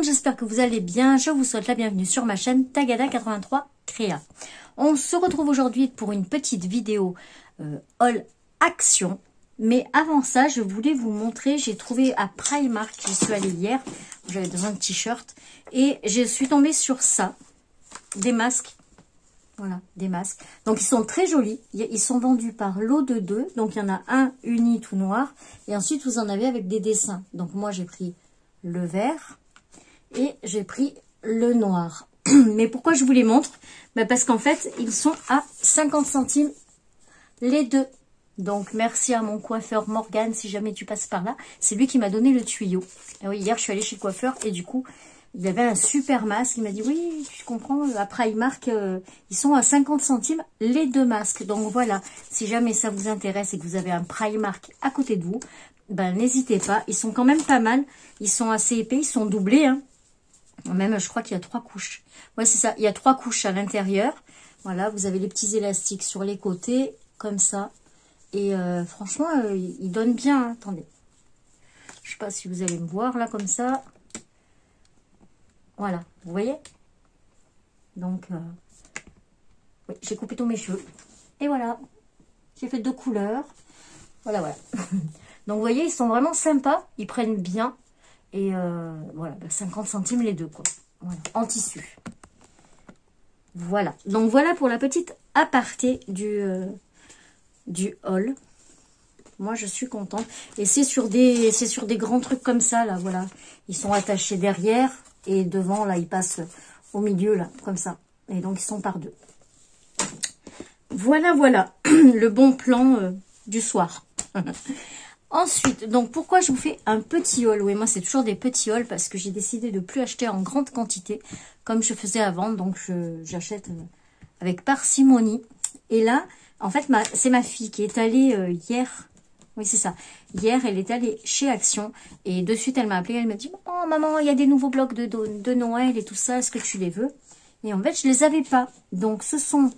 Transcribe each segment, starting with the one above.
monde, j'espère que vous allez bien. Je vous souhaite la bienvenue sur ma chaîne Tagada83 Créa. On se retrouve aujourd'hui pour une petite vidéo haul action. Mais avant ça, je voulais vous montrer, j'ai trouvé à Primark, j'y suis allée hier, j'avais besoin de t-shirt, et je suis tombée sur ça, des masques. Voilà, des masques. Donc, ils sont très jolis. Ils sont vendus par lot de 2. Donc, il y en a un uni tout noir. Et ensuite, vous en avez avec des dessins. Donc, moi, j'ai pris le vert et j'ai pris le noir. Mais pourquoi je vous les montre? Parce qu'en fait, ils sont à 50 centimes les deux. Donc, merci à mon coiffeur Morgane, si jamais tu passes par là. C'est lui qui m'a donné le tuyau. Et oui, hier, je suis allée chez le coiffeur et du coup... il avait un super masque. Il m'a dit, oui, je comprends, à Primark, ils sont à 50 centimes les deux masques. Donc voilà, si jamais ça vous intéresse et que vous avez un Primark à côté de vous, ben n'hésitez pas. Ils sont quand même pas mal. Ils sont assez épais, ils sont doublés. Hein. Même, je crois qu'il y a 3 couches. Ouais, c'est ça, il y a 3 couches à l'intérieur. Voilà, vous avez les petits élastiques sur les côtés, comme ça. Et franchement, ils donnent bien. Hein. Attendez. Je sais pas si vous allez me voir là, comme ça. Voilà, vous voyez? Donc, oui, j'ai coupé tous mes cheveux. Et voilà, j'ai fait 2 couleurs. Voilà, voilà. Donc, vous voyez, ils sont vraiment sympas. Ils prennent bien. Et voilà, 50 centimes les deux, quoi. Voilà, en tissu. Voilà. Donc, voilà pour la petite aparté du haul. Moi, je suis contente. Et c'est sur des grands trucs comme ça, là, voilà. Ils sont attachés derrière. Et devant, là, ils passent au milieu, là, comme ça. Et donc, ils sont par 2. Voilà, voilà, le bon plan du soir. Ensuite, donc, pourquoi je vous fais un petit haul? Oui, moi, c'est toujours des petits hauls parce que j'ai décidé de ne plus acheter en grande quantité, comme je faisais avant. Donc, j'achète avec parcimonie. Et là, en fait, c'est ma fille qui est allée hier... Oui, c'est ça. Hier, elle est allée chez Action et de suite, elle m'a appelé. Elle m'a dit, oh maman, il y a des nouveaux blocs de Noël et tout ça. Est-ce que tu les veux? Et en fait, je les avais pas. Donc, ce sont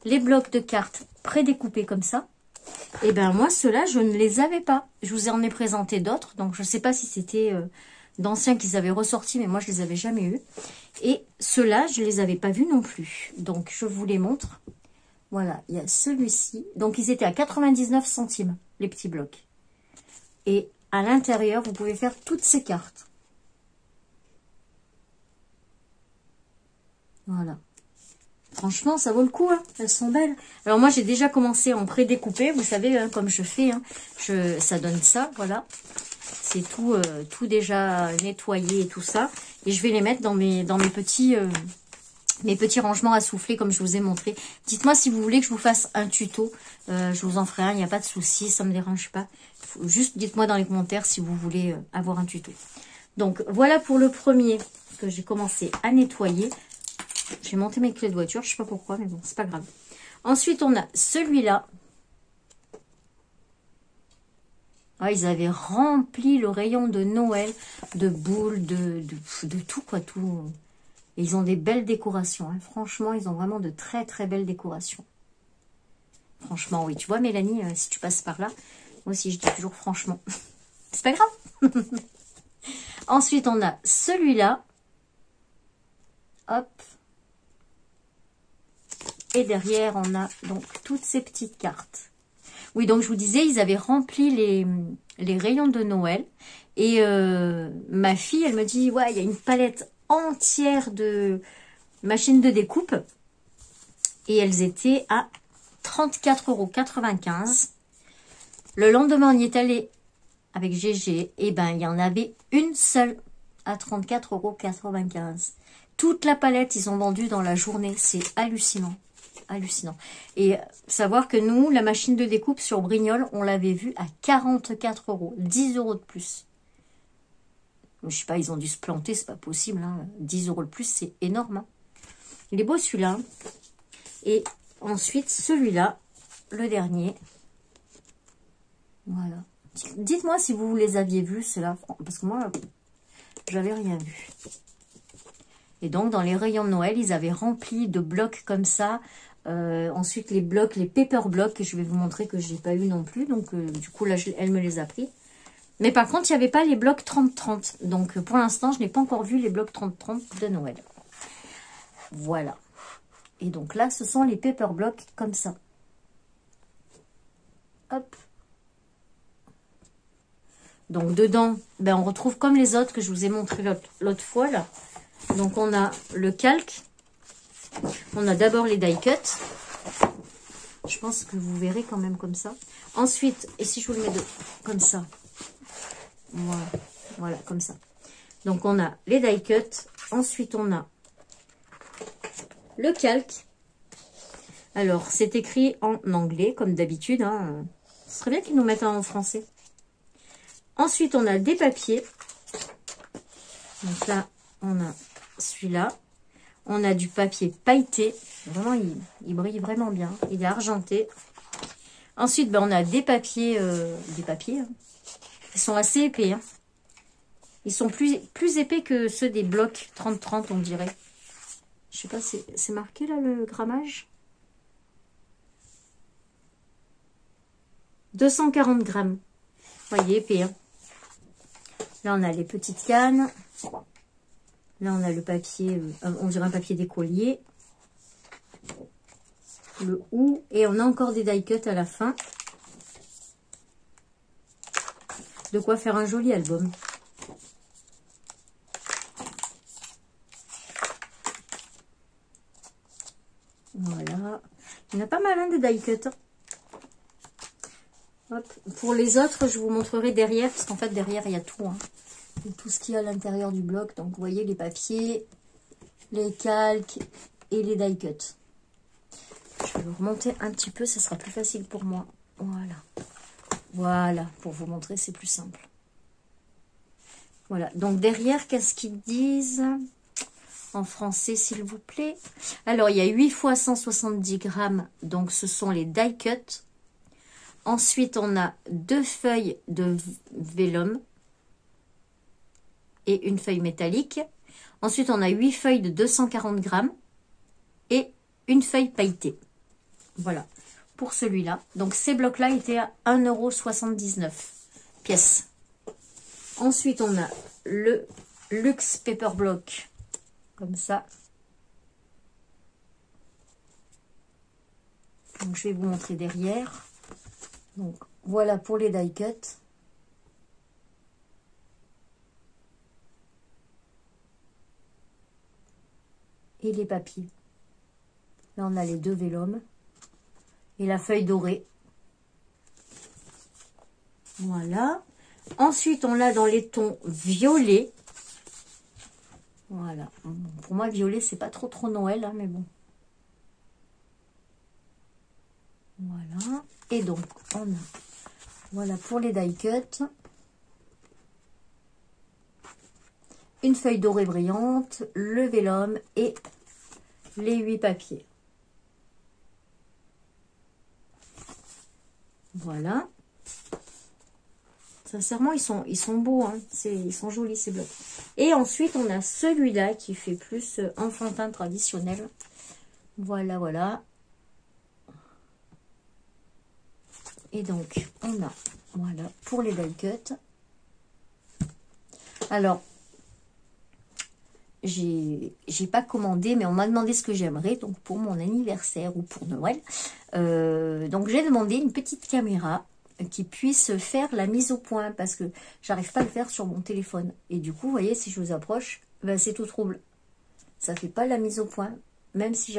les blocs de cartes prédécoupés comme ça. Et ben moi, ceux-là, je ne les avais pas. Je vous en ai présenté d'autres. Donc, je ne sais pas si c'était d'anciens qu'ils avaient ressortis, mais moi, je les avais jamais eus. Et ceux-là, je les avais pas vus non plus. Donc, je vous les montre. Voilà, il y a celui-ci. Donc, ils étaient à 99 centimes, les petits blocs. Et à l'intérieur, vous pouvez faire toutes ces cartes. Voilà. Franchement, ça vaut le coup, hein. Elles sont belles. Alors, moi, j'ai déjà commencé en pré-découpé. Vous savez, hein, comme je fais, hein, ça donne ça, voilà. C'est tout déjà nettoyé et tout ça. Et je vais les mettre dans mes petits... mes petits rangements à souffler comme je vous ai montré. Dites-moi si vous voulez que je vous fasse un tuto. Je vous en ferai un, il n'y a pas de souci, ça ne me dérange pas. Juste dites-moi dans les commentaires si vous voulez avoir un tuto. Donc voilà pour le premier que j'ai commencé à nettoyer. J'ai monté mes clés de voiture, je ne sais pas pourquoi, mais bon, c'est pas grave. Ensuite, on a celui-là. Ah, ils avaient rempli le rayon de Noël de boules, de tout, quoi, tout... Et ils ont des belles décorations. Hein. Franchement, ils ont vraiment de très, très belles décorations. Franchement, oui. Tu vois, Mélanie, si tu passes par là, moi aussi, je dis toujours franchement. C'est pas grave. Ensuite, on a celui-là. Hop. Et derrière, on a donc toutes ces petites cartes. Oui, donc je vous disais, ils avaient rempli les rayons de Noël. Et ma fille, elle me dit, ouais, il y a une palette entière de machines de découpe et elles étaient à 34,95 €. Le lendemain, on y est allé avec GG et ben il y en avait une seule à 34,95 €. Toute la palette, ils ont vendu dans la journée. C'est hallucinant. Hallucinant. Et savoir que nous, la machine de découpe sur Brignoles, on l'avait vue à 44 €, 10 € de plus. Je sais pas, ils ont dû se planter, c'est pas possible. Hein. 10 € de plus, c'est énorme. Hein. Il est beau celui-là. Et ensuite, celui-là, le dernier. Voilà. Dites-moi si vous les aviez vus, ceux-là. Parce que moi, j'avais rien vu. Et donc, dans les rayons de Noël, ils avaient rempli de blocs comme ça. Ensuite, les blocs, les paper blocks, je vais vous montrer que je n'ai pas eu non plus. Donc, du coup, là, elle me les a pris. Mais par contre, il n'y avait pas les blocs 30-30. Donc, pour l'instant, je n'ai pas encore vu les blocs 30-30 de Noël. Voilà. Et donc là, ce sont les paper blocks comme ça. Hop. Donc, dedans, ben, on retrouve comme les autres que je vous ai montré l'autre fois, là. Donc, on a le calque. On a d'abord les die cuts. Je pense que vous verrez quand même comme ça. Ensuite, et si je vous le mets comme ça. Voilà, voilà, comme ça. Donc, on a les die cuts. Ensuite, on a le calque. Alors, c'est écrit en anglais, comme d'habitude. Hein. Ce serait bien qu'ils nous mettent en français. Ensuite, on a des papiers. Donc là, on a celui-là. On a du papier pailleté. Vraiment, il brille vraiment bien. Il est argenté. Ensuite, ben, on a des papiers. Hein. Ils sont assez épais. Hein. Ils sont plus épais que ceux des blocs 30-30, on dirait. Je sais pas, c'est marqué là le grammage. 240 grammes. Voyez, épais. Hein. Là, on a les petites cannes. Là, on a le papier, on dirait un papier d'écolier. Le ou. Et on a encore des die cuts à la fin. De quoi faire un joli album. Voilà. Il y en a pas mal, hein, des die cuts. Hop. Pour les autres, je vous montrerai derrière, parce qu'en fait, derrière, il y a tout. Hein. Tout ce qu'il y a à l'intérieur du bloc. Donc, vous voyez, les papiers, les calques et les die cuts. Je vais vous remonter un petit peu, ça sera plus facile pour moi. Voilà. Voilà, pour vous montrer, c'est plus simple. Voilà. Donc, derrière, qu'est-ce qu'ils disent en français, s'il vous plaît? Alors, il y a 8 fois 170 grammes. Donc, ce sont les die cuts. Ensuite, on a 2 feuilles de vélum et une feuille métallique. Ensuite, on a 8 feuilles de 240 grammes et une feuille pailletée. Voilà, pour celui-là. Donc, ces blocs-là étaient à 1,79 € pièce. Ensuite, on a le Luxe Paper Block, comme ça. Donc, je vais vous montrer derrière. Donc, voilà pour les die cuts. Et les papiers. Là, on a les 2 vélums. Et la feuille dorée. Voilà. Ensuite, on l'a dans les tons violets. Voilà. Pour moi, violet, c'est pas trop Noël, hein, mais bon. Voilà. Et donc, on a, voilà pour les die cuts. Une feuille dorée brillante, le vélum et les 8 papiers. Voilà. Sincèrement, ils sont beaux, hein. Ils sont jolis ces blocs. Et ensuite, on a celui-là qui fait plus enfantin traditionnel. Voilà, voilà. Et donc, on a, voilà, pour les die cuts. Alors, j'ai pas commandé, mais on m'a demandé ce que j'aimerais, donc pour mon anniversaire ou pour Noël. Donc, j'ai demandé une petite caméra qui puisse faire la mise au point, parce que j'arrive pas à le faire sur mon téléphone. Et du coup, vous voyez, si je vous approche, ben, c'est tout trouble. Ça fait pas la mise au point, même si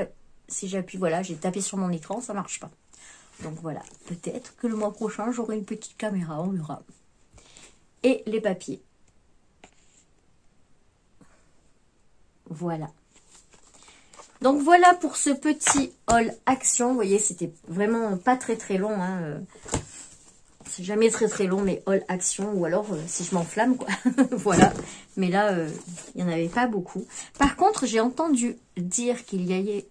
j'appuie, voilà, j'ai tapé sur mon écran, ça marche pas. Donc voilà, peut-être que le mois prochain, j'aurai une petite caméra, on verra. Et les papiers. Voilà. Donc voilà pour ce petit haul action. Vous voyez, c'était vraiment pas très long. Hein. C'est jamais très long, mais haul action. Ou alors, si je m'enflamme, quoi. Voilà. Mais là, il n'y en avait pas beaucoup. Par contre, j'ai entendu dire qu'il allait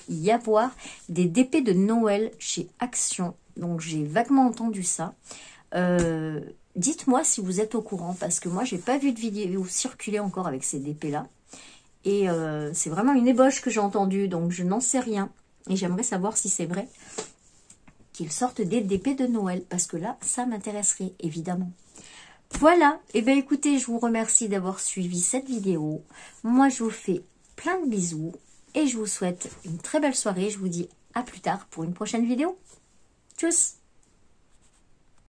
y avoir des DP de Noël chez Action. Donc, j'ai vaguement entendu ça. Dites-moi si vous êtes au courant, parce que moi, j'ai pas vu de vidéo circuler encore avec ces DP-là. Et c'est vraiment une ébauche que j'ai entendue, donc je n'en sais rien. Et j'aimerais savoir si c'est vrai qu'ils sortent des DP de Noël, parce que là, ça m'intéresserait, évidemment. Voilà, et bien écoutez, je vous remercie d'avoir suivi cette vidéo. Moi, je vous fais plein de bisous, et je vous souhaite une très belle soirée. Je vous dis à plus tard pour une prochaine vidéo. Tchuss!